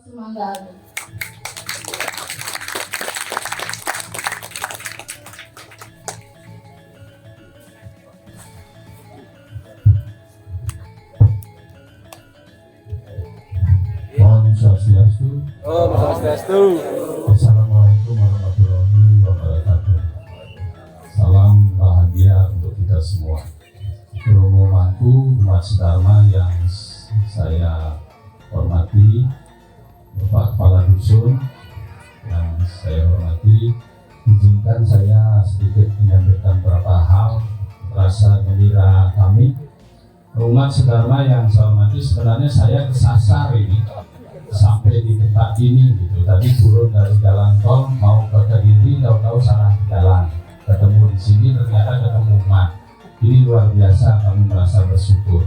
Sumanggaling. Om Swastiastu. Om Swastiastu. Assalamualaikum warahmatullahi wabarakatuh. Salam bahagia untuk kita semua. Rombonganku umat sedharma yang saya hormati, Bapak Kepala Dusun yang saya hormati, izinkan saya sedikit menyampaikan beberapa hal rasa gembira kami. Umat sedharma yang saya hormati, sebenarnya saya kesasar ini sampai di tempat ini gitu. Tadi turun dari jalan tol mau ke Kediri, tahu-tahu salah jalan. Ketemu di sini ternyata ketemu umat. Ini luar biasa, kami merasa bersyukur.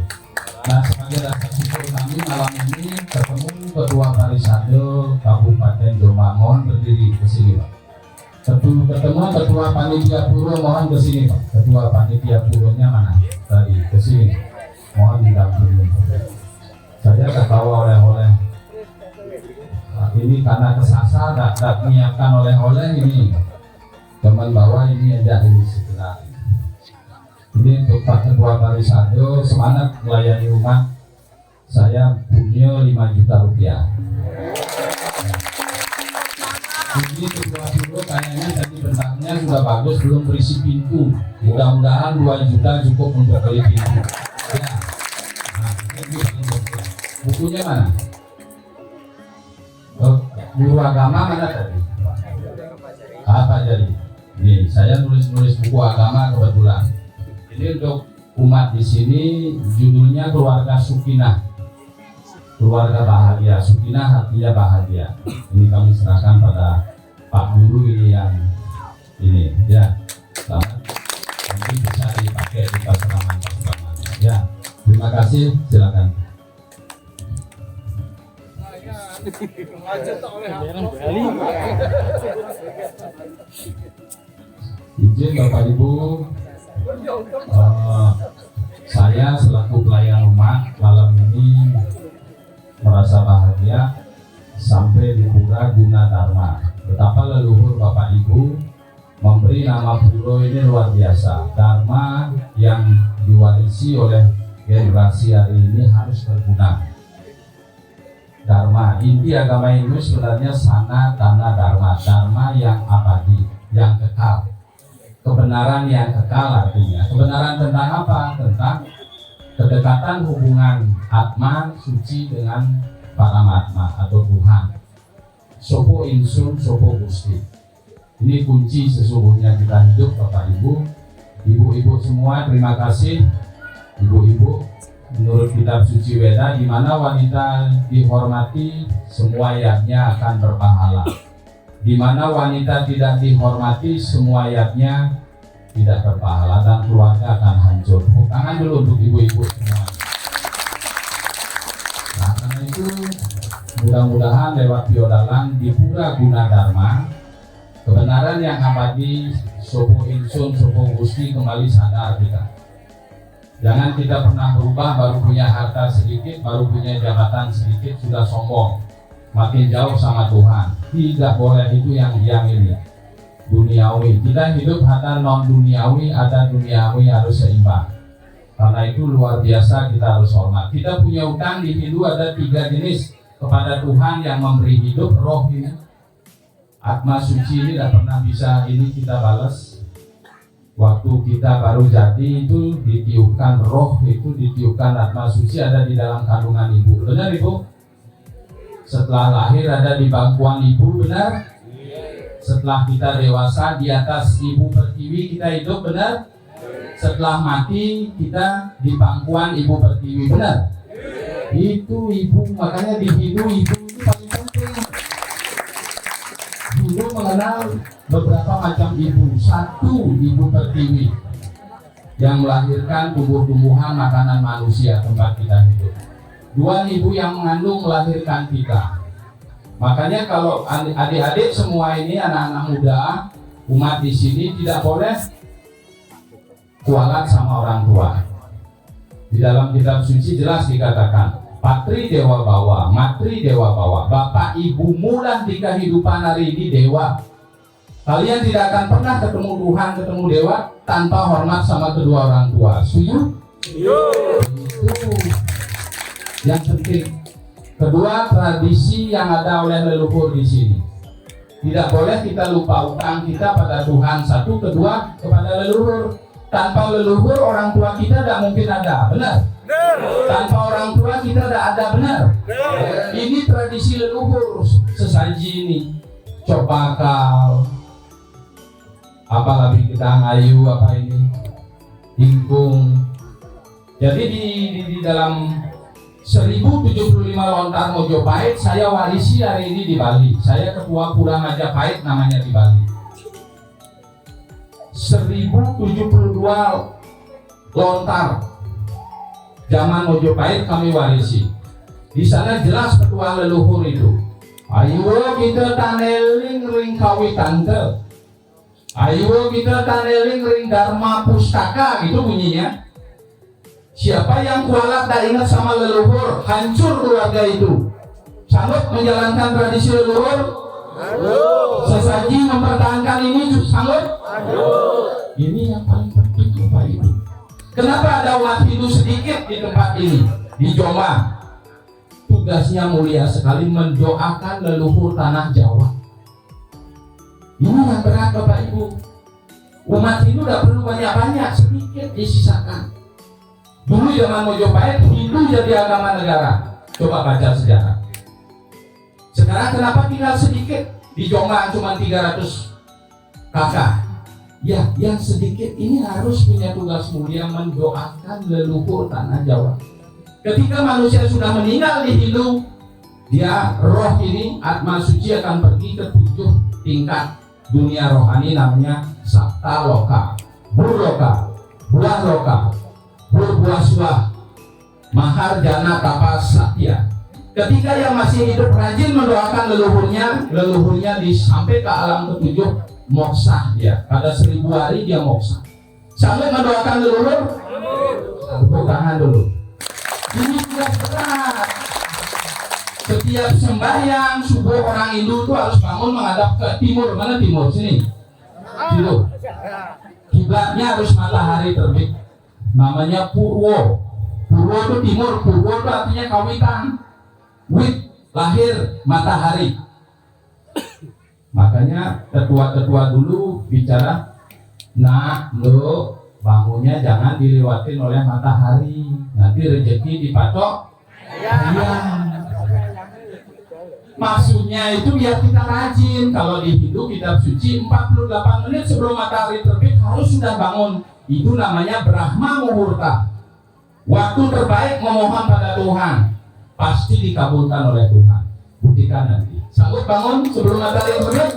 Nah, sebagai rasa syukur kami malam ini ketemu Ketua Parisade Kabupaten Jombang, mohon berdiri ke sini Pak. Ketemu Ketua Panitia Puro, mohon ke sini Pak. Ketua Panitia Puronya mana? Tadi ke sini. Mohon didampingi. Saya terbawa oleh-oleh. Nah, ini karena kesasar, tak menyiapkan oleh-oleh ini. Teman bawa ini aja ini sebenarnya. Ini untuk Pak Ketua Parisade, semangat melayani umat. Saya punya 5 juta rupiah. Ini Ketua Puro kayaknya tadi bentaknya sudah bagus, belum berisi pintu. Mudah-mudahan 2 juta cukup untuk beli pintu. Ya. Nah, ini bukunya mana? Oh, guru agama mana tadi? Apa jadi? Nih, saya nulis buku agama kebetulan. Ini untuk umat di sini, judulnya Keluarga Sukinah, keluarga bahagia. Sukinah artinya bahagia. Ini kami serahkan pada Pak Guru ini yang ini, ya. Selamat. Nanti bisa dipakai di pasangan. Ya, terima kasih. Silakan. Izin Bapak Ibu, saya selaku pelayan umat malam ini merasa bahagia sampai di Pura Gunadarma. Betapa leluhur Bapak Ibu memberi nama Puro ini luar biasa. Dharma yang diwarisi oleh generasi hari ini harus berguna. Dharma, inti agama Hindu sebenarnya sana dana dharma, dharma yang abadi, yang kekal. Kebenaran yang kekal artinya kebenaran tentang apa? Tentang kedekatan hubungan Atma suci dengan Paramatma atau Tuhan. Sopo insun, sopo gusti. Ini kunci sesungguhnya kita hidup Bapak Ibu. Ibu-ibu semua terima kasih. Ibu-ibu, menurut kitab suci Weda, di mana wanita dihormati semua ayatnya akan berpahala. Di mana wanita tidak dihormati semua ayatnya tidak berpahala dan keluarga akan hancur. Tepuk tangan dulu untuk ibu-ibu semua. Nah, karena itu mudah-mudahan lewat biodalang di Pura Gunadarma kebenaran yang abadi sopo insun sopo gusti kembali sadar kita. Jangan kita pernah berubah baru punya harta sedikit, baru punya jabatan sedikit sudah sombong, makin jauh sama Tuhan. Tidak boleh, itu yang ini duniawi. Kita hidup ada non duniawi, ada duniawi, harus seimbang. Karena itu luar biasa kita harus hormat. Kita punya utang di Hindu ada 3 jenis kepada Tuhan yang memberi hidup, roh ini. Atma suci ini tidak pernah bisa ini kita balas. Waktu kita baru jadi itu ditiupkan roh, itu ditiupkan Atma suci ada di dalam kandungan ibu. Benar Ibu? Setelah lahir ada di bangkuan ibu, benar? Setelah kita dewasa di atas ibu pertiwi kita hidup, benar? Setelah mati kita di bangkuan ibu pertiwi, benar? Itu ibu, makanya di Hindu ibu itu paling penting. Hindu mengenal beberapa macam ibu. 1, ibu pertiwi yang melahirkan tumbuh-tumbuhan makanan manusia tempat kita hidup. 2, ibu yang mengandung melahirkan kita. Makanya kalau adik-adik semua ini anak-anak muda umat di sini tidak boleh kualat sama orang tua. Di dalam kitab suci jelas dikatakan Patri dewa bawa, matri dewa bawa. Bapak ibu mulan di kehidupan hari ini dewa. Kalian tidak akan pernah ketemu Tuhan, ketemu dewa tanpa hormat sama kedua orang tua. Setuju? Itu yang penting. Kedua, tradisi yang ada oleh leluhur di sini. Tidak boleh kita lupa utang kita pada Tuhan. Satu, kedua kepada leluhur. Tanpa leluhur orang tua kita tidak mungkin ada, benar? Tanpa orang tua kita tidak ada, benar? Ini tradisi leluhur. Sesaji ini, cok bakal, apa lebih kita ngayu, apa ini, ingkung. Jadi di dalam 1075 lontar Mojopahit saya warisi hari ini di Bali. Saya ketua Pura Majapahit namanya di Bali. 1072 lontar zaman Mojopahit kami warisi. Di sana jelas ketua leluhur itu. Ayo kita taneling ring kawitante. Ayo kita taneling ring Dharma Pustaka, gitu bunyinya. Siapa yang kualat tak ingat sama leluhur, hancur keluarga itu. Sanggup menjalankan tradisi leluhur? Sesaji mempertahankan ini sanggup? Ini yang paling penting Bapak Ibu. Kenapa ada umat Hindu sedikit di tempat ini? Di Jombang. Tugasnya mulia sekali mendoakan leluhur tanah Jawa. Ini yang berat Bapak Ibu. Umat Hindu tidak perlu banyak-banyak, sedikit disisakan. Dulu zaman Mojopahit Hindu jadi agama negara. Coba baca sejarah. Sekarang kenapa tinggal sedikit? Di Jombang cuma 300 kakak. Ya, yang sedikit ini harus punya tugas mulia mendoakan leluhur tanah Jawa. Ketika manusia sudah meninggal di Hindu, dia roh ini, atma suci akan pergi ke 7 tingkat dunia rohani namanya Sapta Loka, Burloka, Buah Loka, Burbuaswa, Mahar Jana Tapas Satya. Ketika yang masih hidup rajin mendoakan leluhurnya sampai ke alam ketujuh, moksa dia. Pada 1000 hari dia moksa. Sampai mendoakan leluhur, tepuk tangan dulu. Ini tidak berat. Setiap sembahyang subuh orang Hindu itu harus bangun menghadap ke timur. Mana timur? Sini. Timur. Kiblatnya harus matahari terbit. Namanya Purwo. Purwo itu timur. Purwo itu artinya kawitan. Wit, lahir matahari. Makanya tetua-tetua dulu bicara, nah lo bangunnya jangan dilewatin oleh matahari, nanti rezeki dipatok ayam. Maksudnya itu biar kita rajin. Kalau di Hindu kitab suci 48 menit sebelum matahari terbit harus sudah bangun. Itu namanya Brahma Muhurta. Waktu terbaik memohon pada Tuhan, pasti dikabulkan oleh Tuhan. Buktikan nanti. Sanggup bangun sebelum matahari terbit?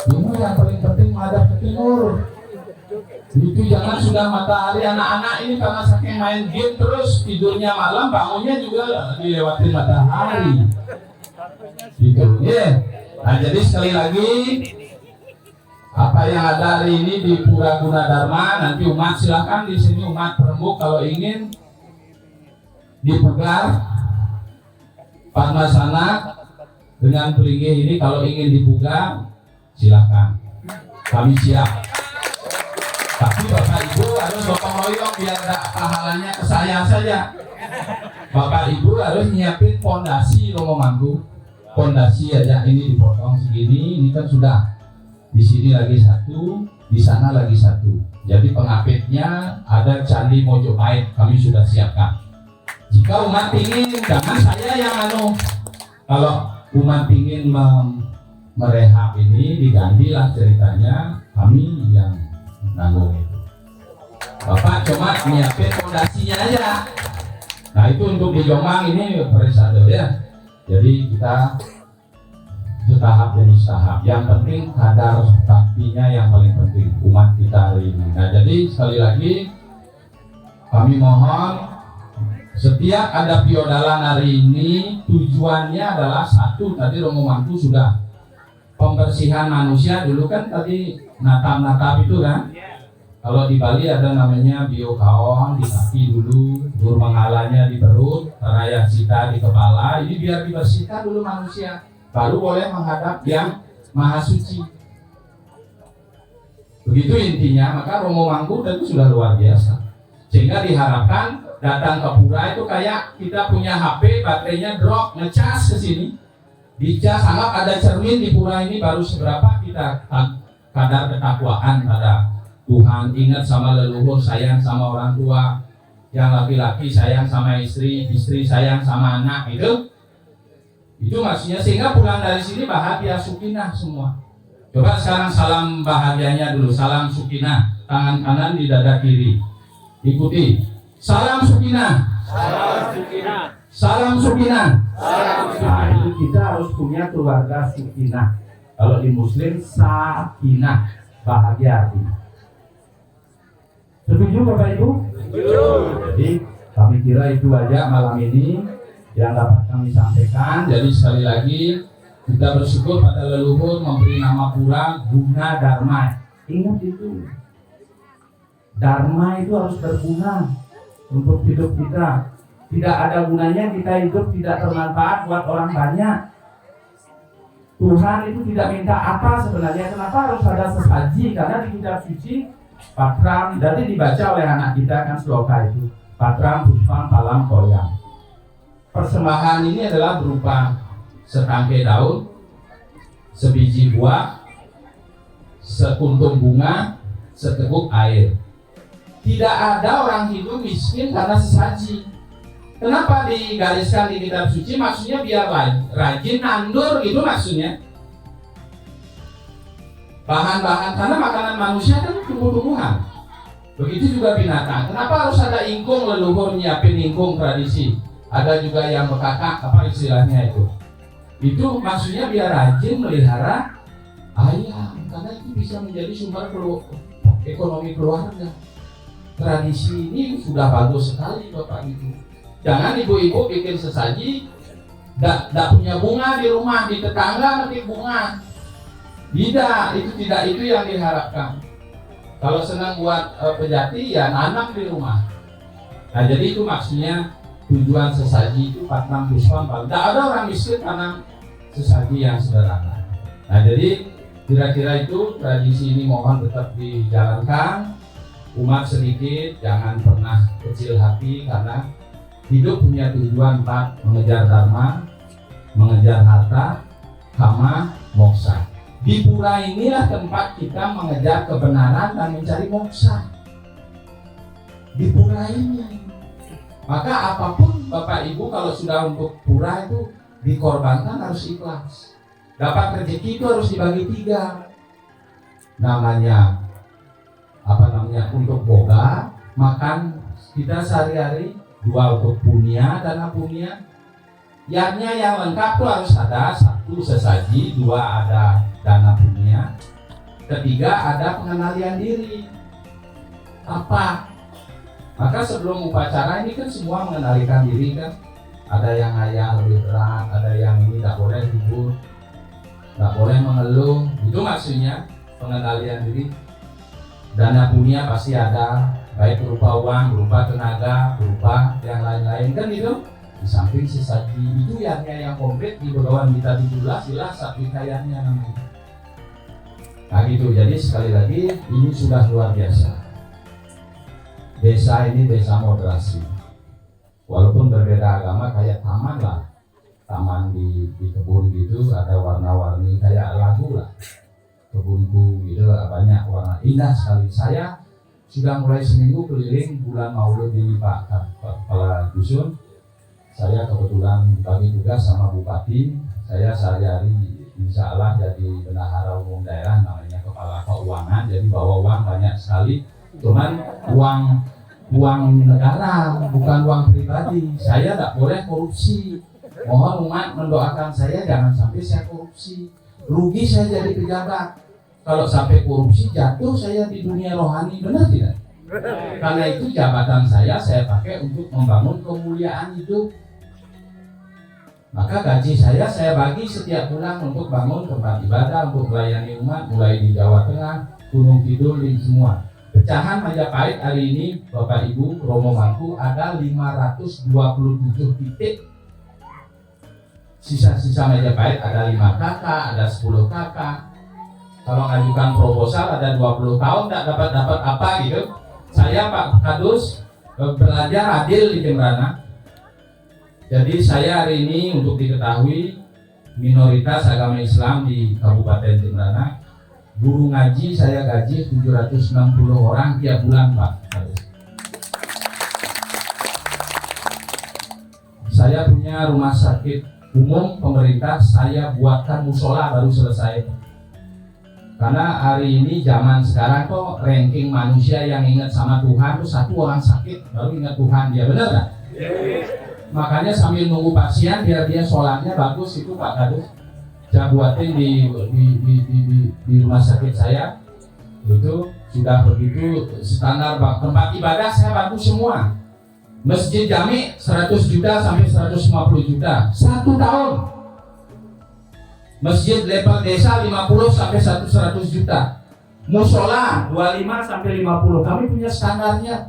Ini yang paling penting menghadap ke timur. Itu jangan sudah matahari, anak-anak ini karena saking main game terus tidurnya malam, bangunnya juga dilewati matahari. Gitu, ya. Nah, jadi sekali lagi apa yang ada hari ini di Pura Gunadarma, nanti umat silakan di sini umat perembuk kalau ingin dipugar Padmasana dengan peringgi ini, kalau ingin dipugar silakan, kami siap. Tapi Bapak Ibu harus gotong royong biar tidak pahalanya ke saya saja. Bapak Ibu harus nyiapin fondasi Romo Mangku. Fondasi aja ini dipotong segini, ini kan sudah. Di sini lagi satu, di sana lagi satu. Jadi pengapitnya ada Candi Mojopahit, kami sudah siapkan. Jika umat ingin, jangan saya yang kalau umat ingin merehab ini digantilah ceritanya, kami yang nanggung itu. Bapak cuma nyiapin fondasinya aja. Nah itu untuk di Jombang ini perisade ya. Jadi kita setahap demi setahap. Yang penting kadar baktinya yang paling penting umat kita hari ini. Nah jadi sekali lagi kami mohon setiap ada piodalan hari ini tujuannya adalah satu, tadi Romo Mangku sudah pembersihan manusia dulu kan tadi natap-natap itu kan. Kalau di Bali ada namanya biokaon di kaki dulu, durmangalanya di perut, raya cita di kepala. Ini biar dibersihkan dulu manusia, baru boleh menghadap yang maha suci. Begitu intinya. Maka Romo Mangku itu sudah luar biasa. Sehingga diharapkan datang ke pura itu kayak kita punya HP, baterainya drop, ngecas ke sini, dicas, anggap ada cermin di pura ini, baru seberapa kita kadar ketakwaan pada Tuhan, ingat sama leluhur, sayang sama orang tua, yang laki-laki sayang sama istri, istri sayang sama anak, itu maksudnya. Sehingga pulang dari sini bahagia, sukinah semua. Coba sekarang salam bahagianya dulu, salam sukinah, tangan kanan di dada kiri, ikuti, salam sukinah, salam sukinah, salam sukinah, salam sukinah. Nah, itu kita harus punya keluarga sukinah. Kalau di Muslim sakinah, bahagia artinya. Setuju Bapak Ibu? Setuju. Jadi kami kira itu aja malam ini yang dapat kami sampaikan. Jadi sekali lagi kita bersyukur pada leluhur memberi nama pura guna dharma. Ingat itu, dharma itu harus berguna untuk hidup kita. Tidak ada gunanya kita hidup tidak bermanfaat buat orang banyak. Tuhan itu tidak minta apa sebenarnya. Kenapa harus ada sesaji? Karena di kitab suci Patram, jadi dibaca oleh anak kita kan sloka itu, Patram Puspam Palam Koyam. Persembahan ini adalah berupa setangkai daun, sebiji buah, sekuntum bunga, seteguk air. Tidak ada orang hidup miskin karena sesaji. Kenapa digariskan di kitab suci? Maksudnya biar rajin nandur, itu maksudnya. Bahan-bahan, karena makanan manusia kan tumbuh-tumbuhan. Begitu juga binatang. Kenapa harus ada ingkung, leluhur nyiapin ingkung tradisi? Ada juga yang bekakak, apa istilahnya itu? Itu maksudnya biar rajin melihara ayam, karena itu bisa menjadi sumber ekonomi keluarga. Tradisi ini sudah bagus sekali Bapak Ibu. Jangan ibu-ibu bikin sesaji, tidak punya bunga di rumah, di tetangga metik bunga. Tidak itu yang diharapkan. Kalau senang buat pejati ya nanam di rumah. Nah jadi itu maksudnya tujuan sesaji itu Patram Puspam. Tidak ada orang miskin karena sesaji yang sederhana. Nah jadi kira-kira itu tradisi ini mohon tetap dijalankan. Umat sedikit, jangan pernah kecil hati karena hidup punya tujuan 4, mengejar dharma, mengejar harta, kama, moksa. Di pura inilah tempat kita mengejar kebenaran dan mencari moksa. Di pura ini. Maka apapun Bapak Ibu kalau sudah untuk pura itu dikorbankan harus ikhlas. Dapat rezeki itu harus dibagi 3. Namanya untuk boga, makan kita sehari-hari, 2 untuk punya, dana punya. Yang lengkap tuh harus ada 1 sesaji, 2 ada dana punya, 3 ada pengenalian diri. Apa? Maka sebelum upacara ini kan semua mengenalikan diri kan. Ada yang ayah lebih berat, ada yang ini tidak boleh ribut, tidak boleh mengeluh. Itu maksudnya pengenalian diri. Dana punya pasti ada, baik berupa uang, berupa tenaga, berupa yang lain-lain kan itu. Di samping sesaji itu yang komplit di Begawan Gita 17 jelas Satvikayanya namanya. Nah gitu, jadi sekali lagi ini sudah luar biasa. Desa ini desa moderasi. Walaupun berbeda agama kayak taman lah. Taman di kebun gitu ada warna-warni kayak lagu lah. Kebunku gitu banyak warna, indah sekali. Saya sudah mulai seminggu keliling bulan Maulid di Pak Kepala Dusun. Saya kebetulan bagi tugas sama Bupati. Saya sehari-hari insya Allah jadi bendahara umum daerah, namanya kepala keuangan, jadi bawa uang banyak sekali. Cuman uang negara, bukan uang pribadi. Saya tidak boleh korupsi. Mohon umat mendoakan saya jangan sampai saya korupsi. Rugi saya jadi pejabat. Kalau sampai korupsi jatuh saya di dunia rohani, benar tidak? Karena itu jabatan saya pakai untuk membangun kemuliaan hidup. Maka gaji saya bagi setiap bulan untuk bangun tempat ibadah, untuk melayani umat, mulai di Jawa Tengah, Gunung Kidul, di semua. Pecahan Majapahit hari ini Bapak Ibu Romo Mangku ada 527 titik. Sisa-sisa Majapahit ada 5 kakak, ada 10 kakak. Kalau ngajukan proposal ada 20 tahun tidak dapat apa gitu. Saya Pak Kadus belajar adil di Jembrana. Jadi saya hari ini untuk diketahui minoritas agama Islam di Kabupaten Jembrana, guru ngaji saya gaji 760 orang tiap bulan Pak Kadus. Saya punya rumah sakit umum pemerintah, saya buatkan musola baru selesai. Karena hari ini zaman sekarang kok ranking manusia yang ingat sama Tuhan tuh satu orang sakit baru ingat Tuhan dia, benar nggak? Makanya sambil nunggu pasien biar dia sholatnya bagus itu Pak Kadus, saya buatin di rumah sakit saya itu sudah begitu standar Pak. Tempat ibadah saya bantu semua. Masjid Jami 100 juta sampai 150 juta 1 tahun. Masjid level desa 50 sampai 100 juta. Musola 25 sampai 50. Kami punya standarnya.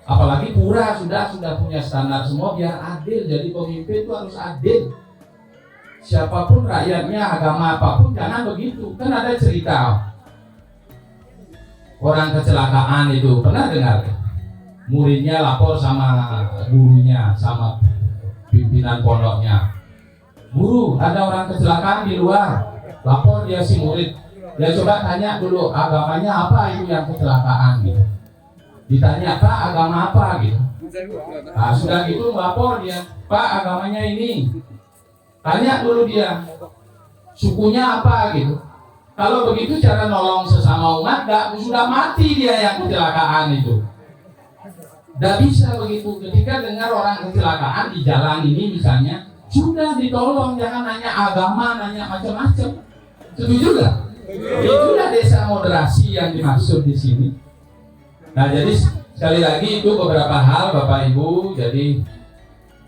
Apalagi pura sudah punya standar semua biar adil. Jadi pemimpin itu harus adil. Siapapun rakyatnya, agama apapun jangan begitu. Kan ada cerita orang kecelakaan itu, pernah dengar? Muridnya lapor sama gurunya, sama pimpinan pondoknya. Guru, ada orang kecelakaan di luar. Lapor dia si murid. Dia coba tanya dulu agamanya apa itu yang kecelakaan gitu. Ditanya Pak agama apa gitu. Nah, sudah gitu lapor dia, Pak agamanya ini. Tanya dulu dia sukunya apa gitu. Kalau begitu cara nolong sesama umat sudah mati dia yang kecelakaan itu. Tidak bisa begitu. Ketika dengar orang kecelakaan di jalan ini misalnya, sudah ditolong, jangan nanya agama, nanya macam-macam. Setuju nggak? Itulah desa moderasi yang dimaksud di sini. Nah, jadi sekali lagi itu beberapa hal Bapak Ibu. Jadi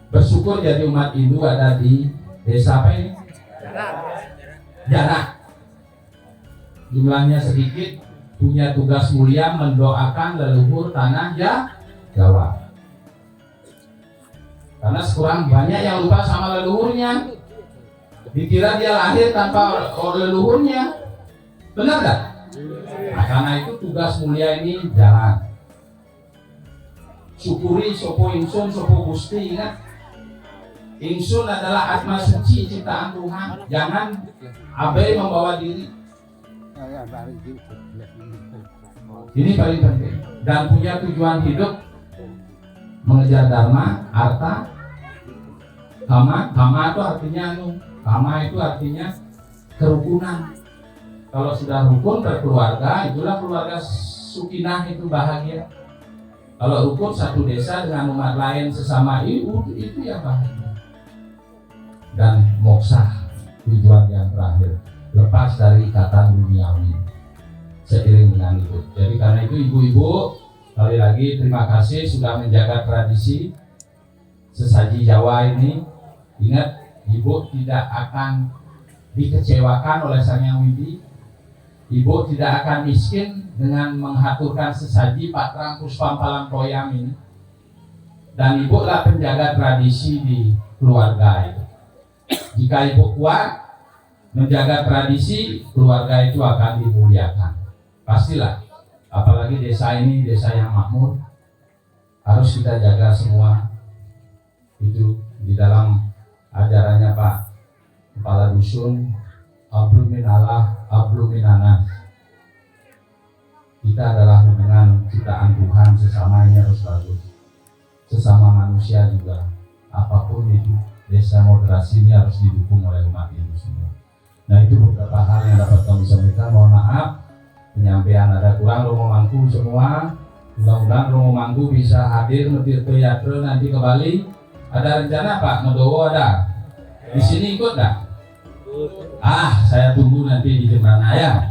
bersyukur jadi umat Hindu ada di desa apa ini? Jarak. Jumlahnya sedikit, punya tugas mulia mendoakan leluhur tanah Jawa. Karena sekurang banyak yang lupa sama leluhurnya. Dikira dia lahir tanpa leluhurnya. Benar gak? Nah, karena itu tugas mulia ini jalan. Syukuri sopo insun sopo gusti, ingat. Insun adalah atma suci ciptaan Tuhan. Jangan abai membawa diri. Ini paling penting. Dan punya tujuan hidup mengejar dharma, arta. Kama itu artinya kama itu artinya kerukunan. Kalau sudah rukun berkeluarga, itulah keluarga sukinah, itu bahagia. Kalau rukun satu desa dengan umat lain sesama itu yang bahagia. Dan moksa, tujuan yang terakhir, lepas dari ikatan duniawi. Seiring dengan itu. Jadi karena itu ibu-ibu, sekali lagi terima kasih sudah menjaga tradisi sesaji Jawa ini. Ingat, ibu tidak akan dikecewakan oleh Sang Hyang Widi. Ibu tidak akan miskin dengan mengaturkan sesaji patrang puspampalan toyang ini. Dan ibu lah penjaga tradisi di keluarga itu. Jika ibu kuat menjaga tradisi, keluarga itu akan dimuliakan. Pastilah, apalagi desa ini desa yang makmur, harus kita jaga semua itu di dalam ajarannya Pak Kepala Dusun, ablu minallah, ablu minanas. Kita adalah hubungan ciptaan Tuhan, sesama ini harus bagus. Sesama manusia juga, apapun itu, desa moderasi ini harus didukung oleh umat Hindu semua. Nah, itu beberapa hal yang dapat kami sampaikan. Mohon maaf, penyampaian ada kurang. Romo Mangku semua, mudah-mudahan Romo Mangku bisa hadir Tirto Yatra nanti ke Bali. Ada rencana Pak Medowo ada? Di sini ikut nggak? Saya tunggu nanti di Jembrana ya.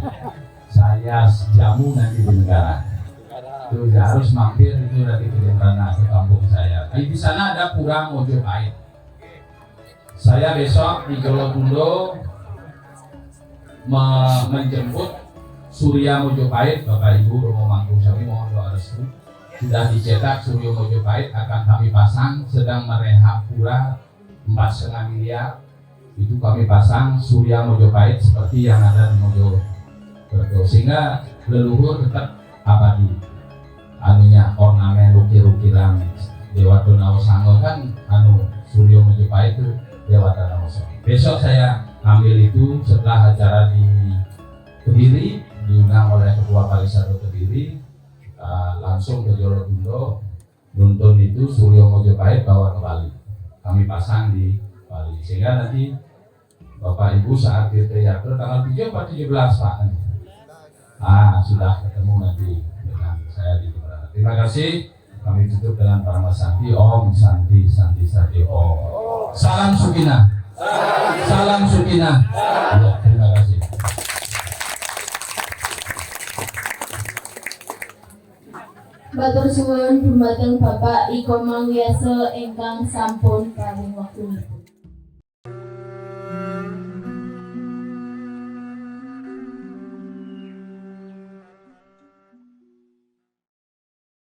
Saya jamu nanti di negara. Itu harus mampir itu nanti ke Jembrana, ke kampung saya. Di sana ada pura Mojopahit. Saya besok di Jolotundo menjemput Surya Mojopahit, Bapak Ibu Romo Mangkusari mohon doa restu. Sudah dicetak Surya Mojopahit akan kami pasang, sedang merehab pura 4,5 miliar. Itu kami pasang Surya Mojopahit seperti yang ada di Mojokerto, sehingga leluhur tetap abadi. Anunya ornamen ukir-ukiran Dewa Donau Sango kan Surya Mojopahit itu Dewa Donau Sango. Besok saya ambil itu setelah acara di Kediri, diundang oleh Ketua Pariwisata Kediri, langsung ke Jolotundo, nuntun itu Surya Mojopahit bawa ke Bali, kami pasang di Bali, sehingga nanti Bapak Ibu saat Tirtayatra tanggal 7 atau 17 Pak, sudah ketemu nanti dengan saya di Jepara. Terima kasih, kami tutup dengan Parama Santi, Om Santi Santi Santi Om. Salam Sukina, salam Sukina. Ya, terima kasih. Batur suwun dumateng Bapak Iko Mangwiasa ingkang sampun paring wektu.